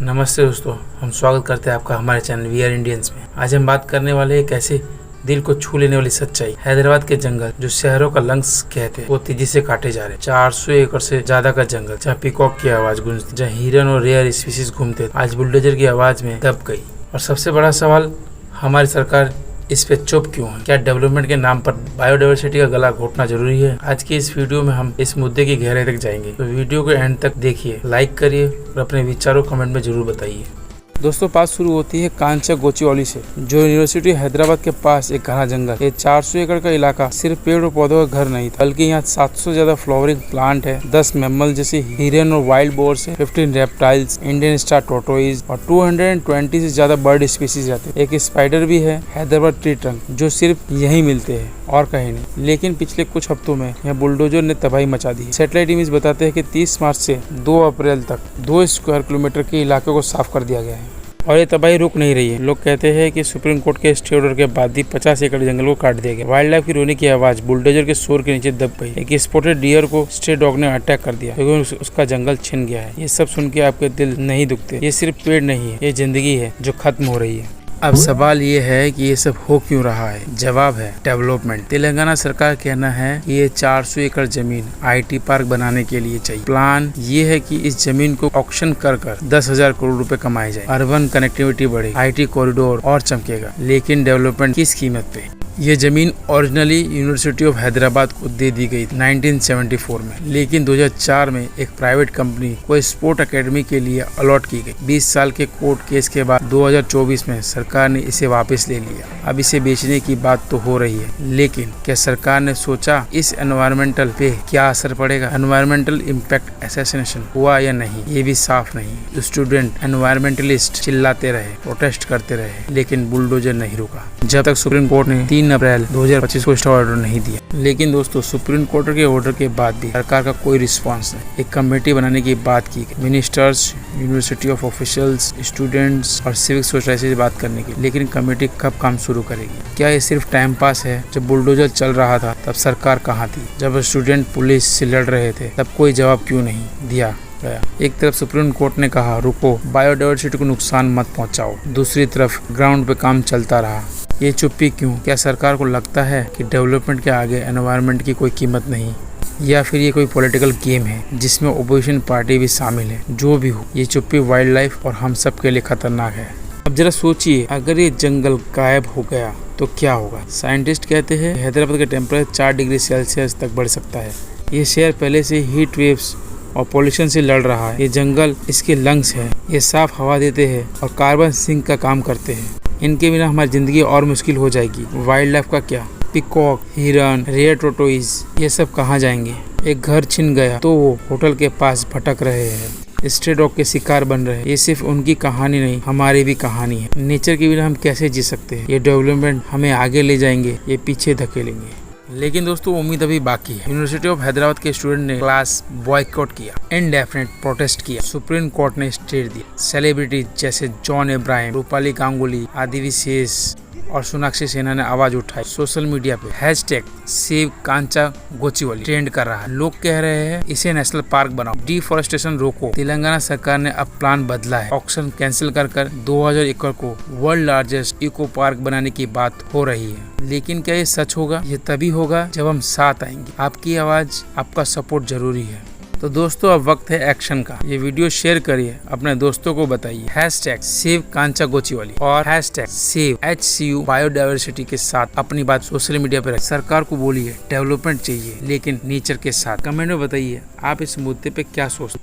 नमस्ते दोस्तों, हम स्वागत करते हैं आपका हमारे चैनल वी आर इंडियंस में। आज हम बात करने वाले एक ऐसे दिल को छू लेने वाली सच्चाई। हैदराबाद के जंगल जो शहरों का लंग्स कहते हैं वो तेजी से काटे जा रहे हैं। 400 एकड़ से ज्यादा का जंगल जहाँ पीकॉक की आवाज गूंजती, जहाँ हिरन और रेयर स्पीसीज घूमते, आज बुलडोजर की आवाज में दब गई। और सबसे बड़ा सवाल, हमारी सरकार इस पे चुप क्यों है? क्या डेवलपमेंट के नाम पर बायोडायवर्सिटी का गला घोटना जरूरी है? आज की इस वीडियो में हम इस मुद्दे की गहराई तक जाएंगे, तो वीडियो को एंड तक देखिए, लाइक करिए और अपने विचारों कमेंट में जरूर बताइए। दोस्तों, बात शुरू होती है कांचा गोचीवाली से, जो यूनिवर्सिटी हैदराबाद के पास एक घना जंगल। ये 400 एकड़ का इलाका सिर्फ पेड़ और पौधों का घर नहीं था, बल्कि यहाँ 700 से ज्यादा फ्लावरिंग प्लांट है, 10 मैमल जैसे हिरन और वाइल्ड बोर्स है, 15 रेप्टाइल्स, इंडियन स्टार टोटोइज और 220 से ज्यादा बर्ड स्पीसीज रहते हैं। एक स्पाइडर भी है, हैदराबाद ट्री ट्रंक, जो सिर्फ यहीं मिलते हैं और कहीं नहीं। लेकिन पिछले कुछ हफ्तों में यहाँ बुलडोजर ने तबाही मचा दी है। सैटेलाइट इमेज बताते हैं कि 30 मार्च से 2 अप्रैल तक 2 स्क्वायर किलोमीटर के इलाके को साफ कर दिया गया है और ये तबाही रुक नहीं रही है। लोग कहते हैं कि सुप्रीम कोर्ट के स्टे ऑर्डर के बाद भी 50 एकड़ जंगल को काट दिया गया। वाइल्ड लाइफ की रोने की आवाज बुलडोजर के शोर के नीचे दब गई। एक स्पॉटेड डियर को स्ट्रे डॉग ने अटैक कर दिया क्योंकि उसका जंगल छिन गया है। ये सब सुन के आपके दिल नहीं दुखते? ये सिर्फ पेड़ नहीं है, ये जिंदगी है जो खत्म हो रही है। अब सवाल ये है कि ये सब हो क्यों रहा है? जवाब है डेवलपमेंट। तेलंगाना सरकार कहना है कि ये 400 एकड़ जमीन आईटी पार्क बनाने के लिए चाहिए। प्लान ये है कि इस जमीन को ऑक्शन कर 10,000 करोड़ रुपए कमाए जाए, अर्बन कनेक्टिविटी बढ़े, आईटी कॉरिडोर और चमकेगा। लेकिन डेवलपमेंट किस कीमत पे? ये जमीन ओरिजिनली यूनिवर्सिटी ऑफ हैदराबाद को दे दी गई 1974 में, लेकिन 2004 में एक प्राइवेट कंपनी को स्पोर्ट एकेडमी के लिए अलॉट की गई। 20 साल के कोर्ट केस के बाद 2024 में सरकार ने इसे वापस ले लिया। अब इसे बेचने की बात तो हो रही है, लेकिन क्या सरकार ने सोचा इस एनवायरमेंटल पे क्या असर पड़ेगा? एनवायरमेंटल इम्पैक्ट असैसिनेशन हुआ या नहीं, ये भी साफ नहीं। स्टूडेंट एनवायरमेंटलिस्ट चिल्लाते रहे, प्रोटेस्ट करते रहे, लेकिन बुलडोजर नहीं रुका जब तक सुप्रीम कोर्ट ने 3 अप्रैल 2025 को स्टे ऑर्डर नहीं दिया। लेकिन दोस्तों, सुप्रीम कोर्ट के ऑर्डर के बाद भी सरकार का कोई रिस्पांस नहीं। एक कमेटी बनाने की बात की गई, ministers, university of officials, students और सिविक सोसाइटी से बात करने की, लेकिन कमेटी कब काम शुरू करेगी? क्या ये सिर्फ टाइम पास है? जब बुलडोजर चल रहा था तब सरकार कहाँ थी? जब स्टूडेंट पुलिस से लड़ रहे थे तब कोई जवाब क्यों नहीं दिया गया? एक तरफ सुप्रीम कोर्ट ने कहा रुको, बायोडायवर्सिटी को नुकसान मत पहुंचाओ, दूसरी तरफ ग्राउंड पे काम चलता रहा। ये चुप्पी क्यों? क्या सरकार को लगता है कि डेवलपमेंट के आगे एनवायरनमेंट की कोई कीमत नहीं, या फिर ये कोई पॉलिटिकल गेम है जिसमें ओपोजिशन पार्टी भी शामिल है? जो भी हो, ये चुप्पी वाइल्ड लाइफ और हम सब के लिए खतरनाक है। अब जरा सोचिए, अगर ये जंगल गायब हो गया तो क्या होगा? साइंटिस्ट कहते हैं हैदराबाद का टेम्परेचर 4 डिग्री सेल्सियस तक बढ़ सकता है। ये शहर पहले से हीट वेव्स और पॉल्यूशन से लड़ रहा है। ये जंगल इसके लंग्स है, ये साफ हवा देते हैं और कार्बन सिंक का काम करते हैं। इनके बिना हमारी जिंदगी और मुश्किल हो जाएगी। वाइल्ड लाइफ का क्या? पिकॉक, हिरन, रेयर टोटोइज, ये सब कहाँ जाएंगे? एक घर छिन गया तो वो होटल के पास भटक रहे हैं, स्ट्रे डॉग के शिकार बन रहे हैं। ये सिर्फ उनकी कहानी नहीं, हमारी भी कहानी है। नेचर के बिना हम कैसे जी सकते हैं? ये डेवलपमेंट हमें आगे ले जाएंगे, ये पीछे धकेलेंगे। लेकिन दोस्तों, उम्मीद अभी बाकी है। यूनिवर्सिटी ऑफ हैदराबाद के स्टूडेंट ने क्लास बॉयकॉट किया, इंडेफिनिट प्रोटेस्ट किया, सुप्रीम कोर्ट ने स्टे दिया। सेलिब्रिटी जैसे जॉन अब्राहम, रूपाली गांगुली, आदि विशेष और सोनाक्षी सिन्हा ने आवाज उठाई। सोशल मीडिया पे हैशटैग सेव कांचा गोचीवाली ट्रेंड कर रहा है। लोग कह रहे हैं इसे नेशनल पार्क बनाओ, डिफॉरेस्टेशन रोको। तेलंगाना सरकार ने अब प्लान बदला है, ऑक्शन कैंसिल कर 2000 एकड़ को वर्ल्ड लार्जेस्ट इको पार्क बनाने की बात हो रही है। लेकिन क्या ये सच होगा? ये तभी होगा जब हम साथ आएंगे। आपकी आवाज, आपका सपोर्ट जरूरी है। तो दोस्तों, अब वक्त है एक्शन का। ये वीडियो शेयर करिए, अपने दोस्तों को बताइए। हैशटैग सेव कांचा गोचीवाली और हैशटैग सेव HCU बायोडायवर्सिटी के साथ अपनी बात सोशल मीडिया पर रखिए। सरकार को बोलिए डेवलपमेंट चाहिए, लेकिन नेचर के साथ। कमेंट में बताइए आप इस मुद्दे पे क्या सोचते हैं।